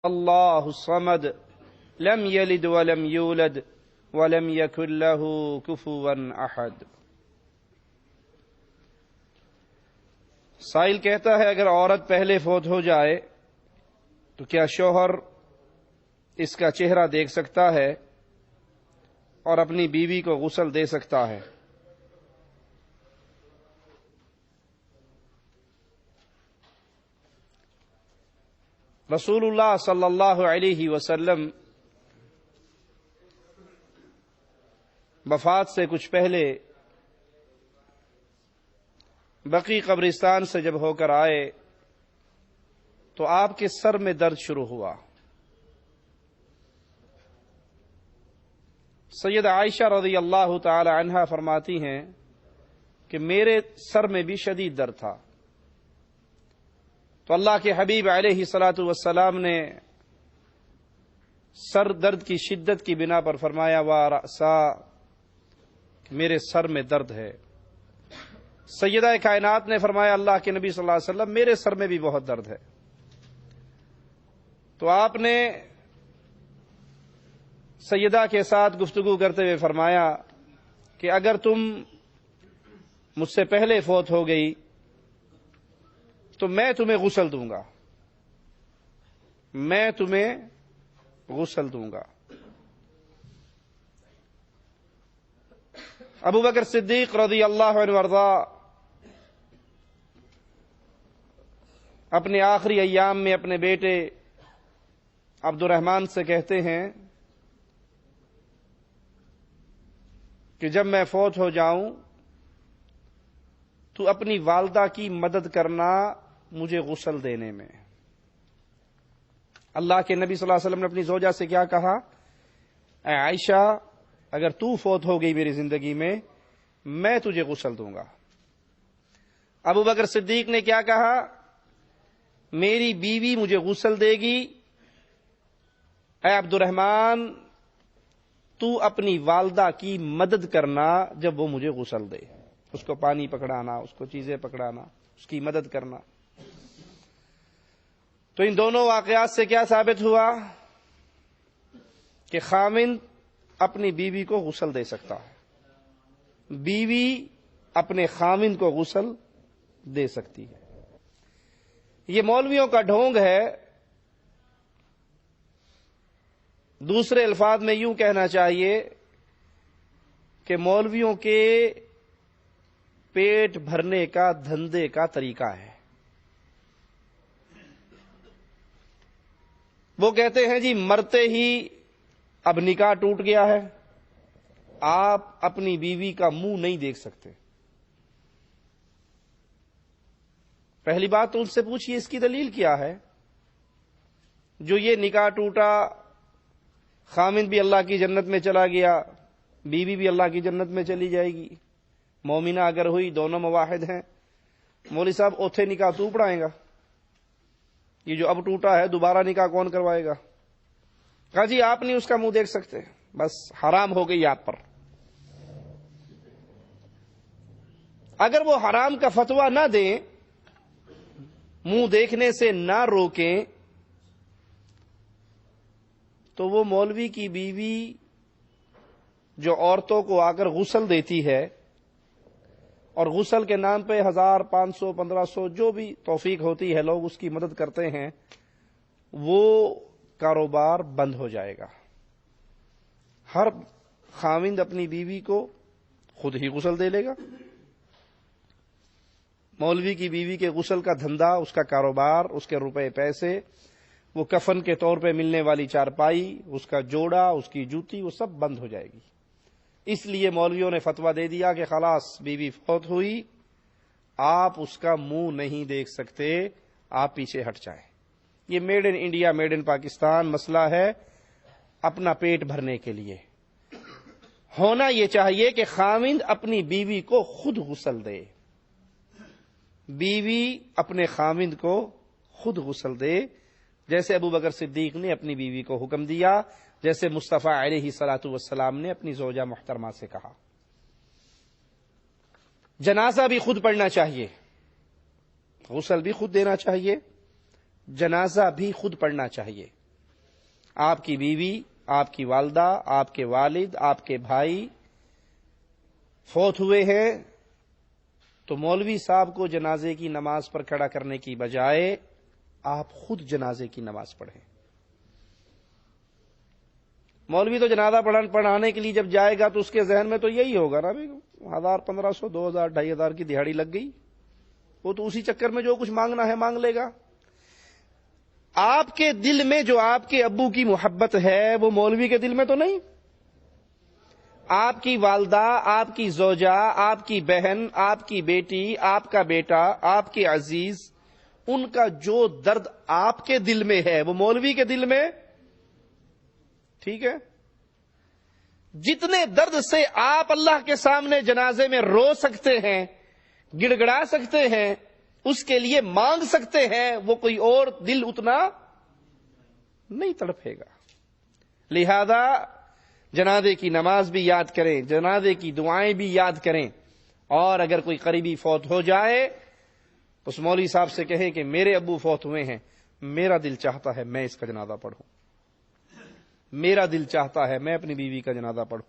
اللہ الصمد لم یلد ولم یولد ولم یکن لہ کفوا احد۔ سائل کہتا ہے اگر عورت پہلے فوت ہو جائے تو کیا شوہر اس کا چہرہ دیکھ سکتا ہے اور اپنی بیوی کو غسل دے سکتا ہے؟ رسول اللہ صلی اللہ علیہ وسلم وفات سے کچھ پہلے بقیع قبرستان سے جب ہو کر آئے تو آپ کے سر میں درد شروع ہوا۔ سید عائشہ رضی اللہ تعالی عنہا فرماتی ہیں کہ میرے سر میں بھی شدید درد تھا، تو اللہ کے حبیب علیہ الصلاۃ والسلام نے سر درد کی شدت کی بنا پر فرمایا وَرَأْسَا، کہ میرے سر میں درد ہے۔ سیدہ کائنات نے فرمایا اللہ کے نبی صلی اللہ علیہ وسلم میرے سر میں بھی بہت درد ہے۔ تو آپ نے سیدہ کے ساتھ گفتگو کرتے ہوئے فرمایا کہ اگر تم مجھ سے پہلے فوت ہو گئی تو میں تمہیں غسل دوں گا، میں تمہیں غسل دوں گا۔ ابو بکر صدیق رضی اللہ عنہ وارضا اپنے آخری ایام میں اپنے بیٹے عبد الرحمن سے کہتے ہیں کہ جب میں فوت ہو جاؤں تو اپنی والدہ کی مدد کرنا مجھے غسل دینے میں۔ اللہ کے نبی صلی اللہ علیہ وسلم نے اپنی زوجہ سے کیا کہا؟ اے عائشہ اگر تو فوت ہو گئی میری زندگی میں تجھے غسل دوں گا۔ ابو بکر صدیق نے کیا کہا؟ میری بیوی مجھے غسل دے گی، اے عبد الرحمن تو اپنی والدہ کی مدد کرنا جب وہ مجھے غسل دے، اس کو پانی پکڑانا، اس کو چیزیں پکڑانا، اس کی مدد کرنا۔ تو ان دونوں واقعات سے کیا ثابت ہوا کہ خاوند اپنی بیوی کو غسل دے سکتا ہے، بیوی اپنے خاوند کو غسل دے سکتی ہے۔ یہ مولویوں کا ڈھونگ ہے۔ دوسرے الفاظ میں یوں کہنا چاہیے کہ مولویوں کے پیٹ بھرنے کا دھندے کا طریقہ ہے۔ وہ کہتے ہیں جی مرتے ہی اب نکاح ٹوٹ گیا ہے، آپ اپنی بیوی کا منہ نہیں دیکھ سکتے۔ پہلی بات تو ان سے پوچھئے اس کی دلیل کیا ہے؟ جو یہ نکاح ٹوٹا، خامند بھی اللہ کی جنت میں چلا گیا، بیوی بھی اللہ کی جنت میں چلی جائے گی، مومنہ اگر ہوئی، دونوں مواحد ہیں، مولوی صاحب اوتھے نکاح تو پڑھائیں گا، یہ جو اب ٹوٹا ہے دوبارہ نکاح کون کروائے گا؟ کہا جی آپ نہیں اس کا منہ دیکھ سکتے، بس حرام ہو گئی آپ پر۔ اگر وہ حرام کا فتویٰ نہ دیں، منہ دیکھنے سے نہ روکیں، تو وہ مولوی کی بیوی جو عورتوں کو آ کر غسل دیتی ہے اور غسل کے نام پہ 1000 500 1500 جو بھی توفیق ہوتی ہے لوگ اس کی مدد کرتے ہیں، وہ کاروبار بند ہو جائے گا۔ ہر خاوند اپنی بیوی کو خود ہی غسل دے لے گا۔ مولوی کی بیوی کے غسل کا دھندا، اس کا کاروبار، اس کے روپے پیسے، وہ کفن کے طور پہ ملنے والی چارپائی، اس کا جوڑا، اس کی جوتی، وہ سب بند ہو جائے گی۔ اس لیے مولویوں نے فتویٰ دے دیا کہ خلاص بیوی فوت ہوئی، آپ اس کا منہ نہیں دیکھ سکتے، آپ پیچھے ہٹ جائیں۔ یہ made in India, made in Pakistan مسئلہ ہے اپنا پیٹ بھرنے کے لیے۔ ہونا یہ چاہیے کہ خاوند اپنی بیوی کو خود غسل دے، بیوی اپنے خاوند کو خود غسل دے، جیسے ابو بکر صدیق نے اپنی بیوی کو حکم دیا، جیسے مصطفیٰ علیہ الصلاۃ والسلام نے اپنی زوجہ محترمہ سے کہا۔ جنازہ بھی خود پڑھنا چاہیے، غسل بھی خود دینا چاہیے، جنازہ بھی خود پڑھنا چاہیے۔ آپ کی بیوی، آپ کی والدہ، آپ کے والد، آپ کے بھائی فوت ہوئے ہیں تو مولوی صاحب کو جنازے کی نماز پر کھڑا کرنے کی بجائے آپ خود جنازے کی نماز پڑھیں۔ مولوی تو جنازہ پڑھانے کے لیے جب جائے گا تو اس کے ذہن میں تو یہی ہوگا نا، 1000 1500 2000 2500 کی دہاڑی لگ گئی، وہ تو اسی چکر میں جو کچھ مانگنا ہے مانگ لے گا۔ آپ کے دل میں جو آپ کے ابو کی محبت ہے وہ مولوی کے دل میں تو نہیں۔ آپ کی والدہ، آپ کی زوجہ، آپ کی بہن، آپ کی بیٹی، آپ کا بیٹا، آپ کے عزیز، ان کا جو درد آپ کے دل میں ہے وہ مولوی کے دل میں، ٹھیک ہے؟ جتنے درد سے آپ اللہ کے سامنے جنازے میں رو سکتے ہیں، گڑ گڑا سکتے ہیں، اس کے لیے مانگ سکتے ہیں، وہ کوئی اور دل اتنا نہیں تڑپے گا۔ لہذا جنازے کی نماز بھی یاد کریں، جنازے کی دعائیں بھی یاد کریں، اور اگر کوئی قریبی فوت ہو جائے اس مولوی صاحب سے کہیں کہ میرے ابو فوت ہوئے ہیں، میرا دل چاہتا ہے میں اس کا جنازہ پڑھوں، میرا دل چاہتا ہے میں اپنی بیوی کا جنازہ پڑھوں،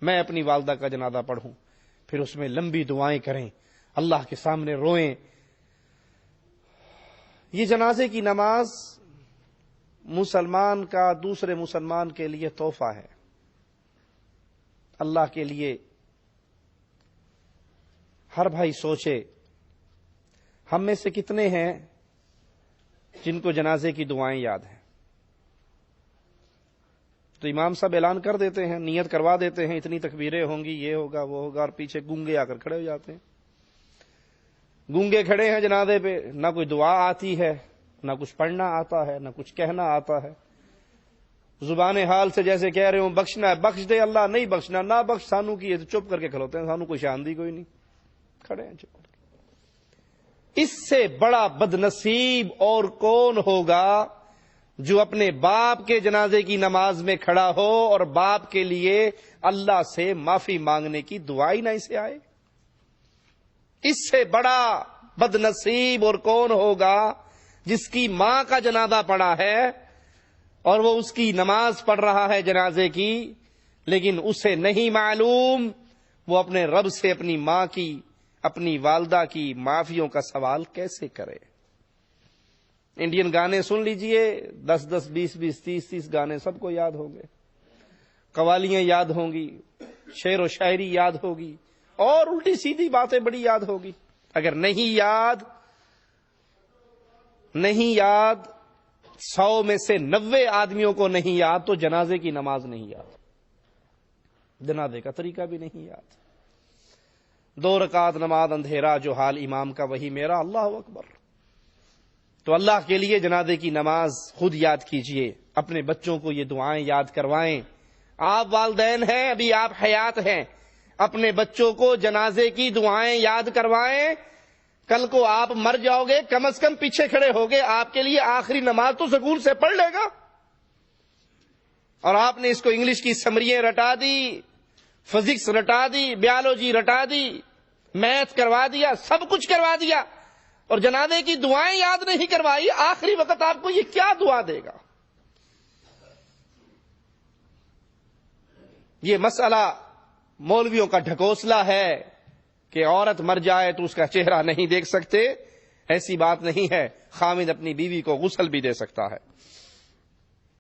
میں اپنی والدہ کا جنازہ پڑھوں۔ پھر اس میں لمبی دعائیں کریں، اللہ کے سامنے روئیں۔ یہ جنازے کی نماز مسلمان کا دوسرے مسلمان کے لیے تحفہ ہے، اللہ کے لیے۔ ہر بھائی سوچے ہم میں سے کتنے ہیں جن کو جنازے کی دعائیں یاد ہیں؟ تو امام صاحب اعلان کر دیتے ہیں، نیت کروا دیتے ہیں، اتنی تکبیریں ہوں گی، یہ ہوگا وہ ہوگا، اور پیچھے گونگے آ کر کھڑے ہو جاتے ہیں۔ گونگے کھڑے ہیں جنازے پہ، نہ کوئی دعا آتی ہے، نہ کچھ پڑھنا آتا ہے، نہ کچھ کہنا آتا ہے، زبان حال سے جیسے کہہ رہے ہوں بخشنا ہے بخش دے اللہ، نہیں بخشنا نہ بخش، سانو کی چپ کر کے کھلوتے ہیں، سانو کوئی شاندی کوئی نہیں، کھڑے ہیں چپ کر کے۔ اس سے بڑا بد نصیب اور کون ہوگا جو اپنے باپ کے جنازے کی نماز میں کھڑا ہو اور باپ کے لیے اللہ سے معافی مانگنے کی دعائی نہ اسے آئے۔ اس سے بڑا بد نصیب اور کون ہوگا جس کی ماں کا جنازہ پڑا ہے اور وہ اس کی نماز پڑھ رہا ہے جنازے کی، لیکن اسے نہیں معلوم وہ اپنے رب سے اپنی ماں کی، اپنی والدہ کی معافیوں کا سوال کیسے کرے۔ انڈین گانے سن لیجئے، 10 20 30 گانے سب کو یاد ہوں گے، قوالیاں یاد ہوں گی، شعر و شاعری یاد ہوگی، اور الٹی سیدھی باتیں بڑی یاد ہوگی۔ اگر نہیں یاد 100 میں سے 90 آدمیوں کو نہیں یاد تو جنازے کی نماز نہیں یاد، جنازے کا طریقہ بھی نہیں یاد۔ 2 رکعت نماز اندھیرا جو حال امام کا وہی میرا، اللہ اکبر۔ تو اللہ کے لیے جنازے کی نماز خود یاد کیجئے، اپنے بچوں کو یہ دعائیں یاد کروائیں۔ آپ والدین ہیں، ابھی آپ حیات ہیں، اپنے بچوں کو جنازے کی دعائیں یاد کروائیں۔ کل کو آپ مر جاؤ گے، کم از کم پیچھے کھڑے ہوگے، آپ کے لیے آخری نماز تو سکول سے پڑھ لے گا۔ اور آپ نے اس کو انگلش کی سمریاں رٹا دی، فزکس رٹا دی، بیالوجی رٹا دی، میتھ کروا دیا، سب کچھ کروا دیا، اور جنازے کی دعائیں یاد نہیں کروائی۔ آخری وقت آپ کو یہ کیا دعا دے گا؟ یہ مسئلہ مولویوں کا ڈھکوسلا ہے کہ عورت مر جائے تو اس کا چہرہ نہیں دیکھ سکتے، ایسی بات نہیں ہے۔ خامد اپنی بیوی کو غسل بھی دے سکتا ہے۔